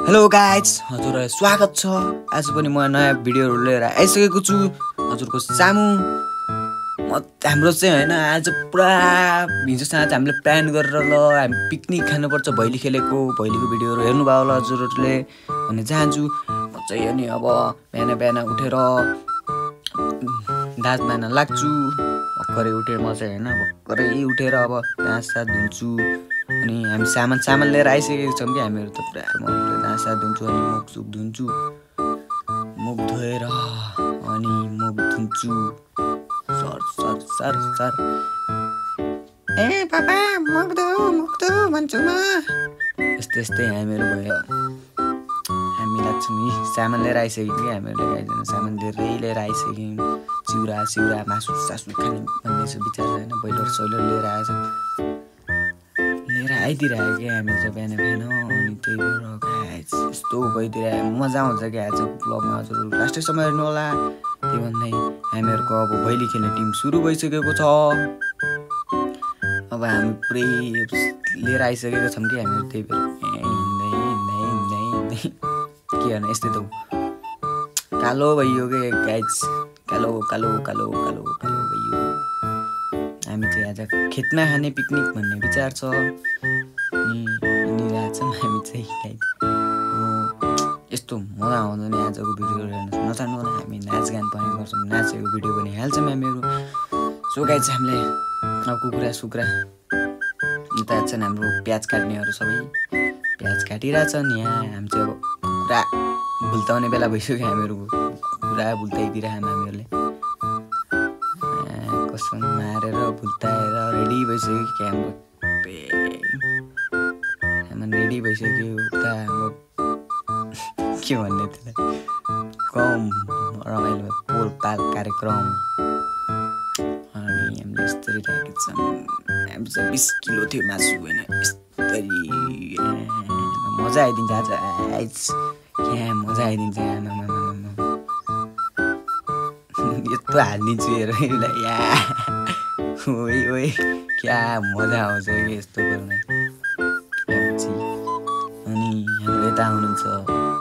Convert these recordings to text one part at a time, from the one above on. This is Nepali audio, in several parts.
हेलो गाइज, हजुरलाई स्वागत छ। आज पनि म नयाँ भिडियोहरु लिएर आइसकेको छु हजुरको सामु। हाम्रो चाहिँ हैन, आज पुरा हिजोसँग हामीले प्लान गरेर ल हामी पिकनिक खानुपर्छ भैली खेलेको भैलीको भिडियोहरु हेर्नु भयो होला हजुरहरुले भन्ने चाहन्छु। म चाहिँ अनि अब बिहान बिहान उठेर दाँत मार्न लाग्छु। भर्खरै उठेर म चाहिँ हैन, भर्खरै उठेर अब दाँत सात धुन्छु। अनि हामी सामान लिएर आइसकेको छौँ कि हामीहरु त पुरा म दाँत सात धुन्छु अनि मुख सुख धुन्छु। मुख धोएर अनि मुख धुन्छु सर ए पापा मुख धो भन्छु म। यस्तै हामीहरु भयो। हामी लाग्छौँ नि सामान लिएर आइसक्यौँ कि हामीहरुले गाइजन सामान धेरै लिएर आइसक्यौँ। चिउरा मासु सासु खाने भन्ने छ विचार छैन। बैलर सोइलर लिएर आएछ, लिएर आइदिरहेको क्या हामी चाहिँ बिहान अनि त्यही भएर गाइस यस्तो भइदिरहेको मजा आउँछ क्या आजको ब्लगमा। हजुरहरु लास्टैसम्म हेर्नु होला। त्यही भन्दै हामीहरुको अब भैली खेल्ने टिम सुरु भइसकेको छ। अब हामी पुरै लिएर आइसकेको छौँ कि हामीहरु, त्यही भएर हिँड्दै के गर्नु यस्तै त कालो भइयो के गाइस, कालो भइयो। हामी चाहिँ आज खेतमा खाने पिकनिक भन्ने विचार छ। हिँडिरहेछौँ हामी चाहिँ गाइस। यस्तो मजा आउँछ नि आजको भिडियो हेर्नु नचाहनु होला। हामी नाचगान पनि गर्छौँ, नाचेको भिडियो पनि हाल्छौँ हामीहरु। सो गाइस हामीले अब कुखुरा सुक्रा यता छन् हाम्रो प्याज काट्नेहरू सबै प्याज काटिरहेछन्। यहाँ हामी चाहिँ अब कुखुरा भुल्ताउने बेला भइसक्यो। हामीहरु पुरा भुल्ताइदिरहेछौँ हामीहरुले। कसम मारेर भुल्ताएर रेडी भइसक्यो कि हाम्रो रेडी भइसक्यो। उता हाम्रो के भन्ने त्यसलाई कम रमाइलो पोलपाल कार्यक्रम। अनि हामीले यस्तरी राखेको छौँ। हामी चाहिँ 20 किलो थियो मासु होइन, यस्तरी मजा आइदिन्छ आज। क्या मजा आइदिन्छ आमा यस्तो हालिदिन्छु हेर या ओइ क्या मजा आउँछ कि यस्तो गर्न। अनि हाम्रो यता हुनुहुन्छ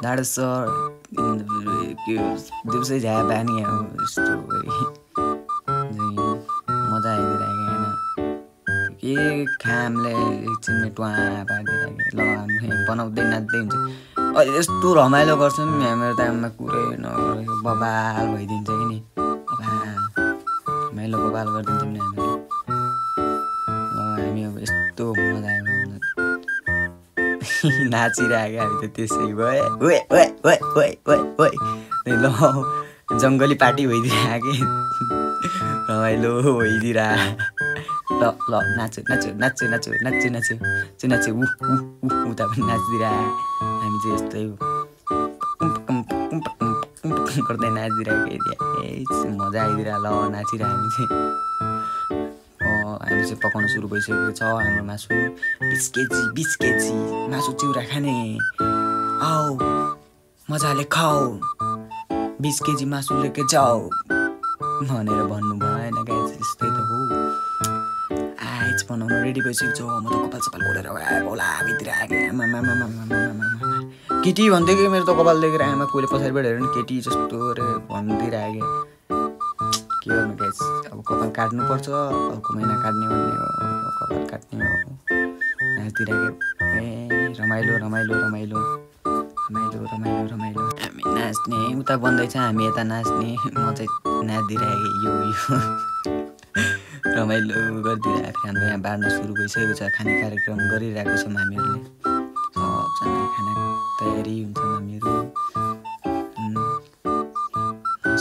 डाडो सर के दिउँसै झ्या पानी यस्तो मजा आइदिरहेको होइन। के खामले एकछिनमा टुवा पारिदिरहेको ल हामी बनाउँदै नाच्दै हुन्छ। यस्तो रमाइलो गर्छौँ हामीहरू त आमा कुरै नगरेको बबाल भइदिन्छ कि नि। रमाइलो बबाल गरिदिन्छौँ नि हामीहरू। हामी अब यस्तो मजा नाचिरहेको हामी त त्यसै भयो। ल जङ्गली पार्टी भइदिरहेको कि रमाइलो भइदिरहेको। ल नाच्यो उता पनि नाचिदिरहेको। हामी चाहिँ यस्तै गर्दै नाचिदिरहेको मजा आइदिरहेको। ल नाचिरहेको हामी चाहिँ पकाउन सुरु भइसकेको छ। हाम्रो मासु 20 केजी मासु चिउरा खाने आऊ मजाले खाऊ 20 केजी मासु लिएर जाऊ भनेर भन्नु भएन गाइस। यस्तै त हो। आज बनाउन रेडी भइसकेको छ। म त कपाल सपाल कोरेर बोला भित्रिरहेको केटी भन्दै कि मेरो त कपाल देखेर आमा कोहीले पछाडिबाट हेर्नु केटी जस्तो रे भनिदिइरहेको। के गर्नु गाइस, अब कपाल काट्नुपर्छ। अर्को महिना काट्ने भन्ने हो, कपाल काट्ने हो। नाच्दिरहेको रमाइलो। हामी नाच्ने उता बन्दैछ, हामी यता नाच्ने। म चाहिँ नाच्दिरहेको यो रमाइलो गरिदिइरहेको। हाम्रो यहाँ बाँड्न सुरु भइसकेको छ। खाने कार्यक्रम गरिरहेको छौँ हामीहरूले। सबजना खाना तयारी हुन्छौँ हामीहरू।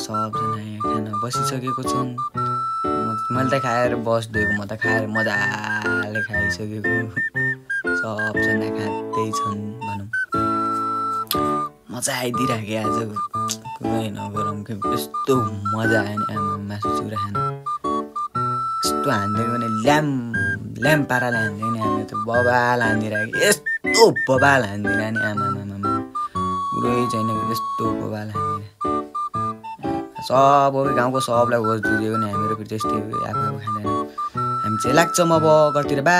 सबजना यहाँ खाना बसिसकेको छन्। मैले त खाएर बस्दिएको, म त खाएर मजाले खाइसकेको। सबजना खाँदै छन् भनौँ। मजा आइदिइरहेको आजको कुरै नगरौँ कि यस्तो मजा आयो नि आमा मासु चिउरा खान। यस्तो हान्दिएको भने ल्याम पाराले हान्दिएको नि हामी त बबाल हान्दिरहेको। यस्तो बबाल हान्दिरह नि आमा कुरै छैन यस्तो बबाल हान्दिरह। सब गाउँको सबलाई भोज दिइदिएको नि हामीहरू फेरि त्यस्तै आफू खाँदैन। हामी चाहिँ लाग्छौँ अब घरतिर। बा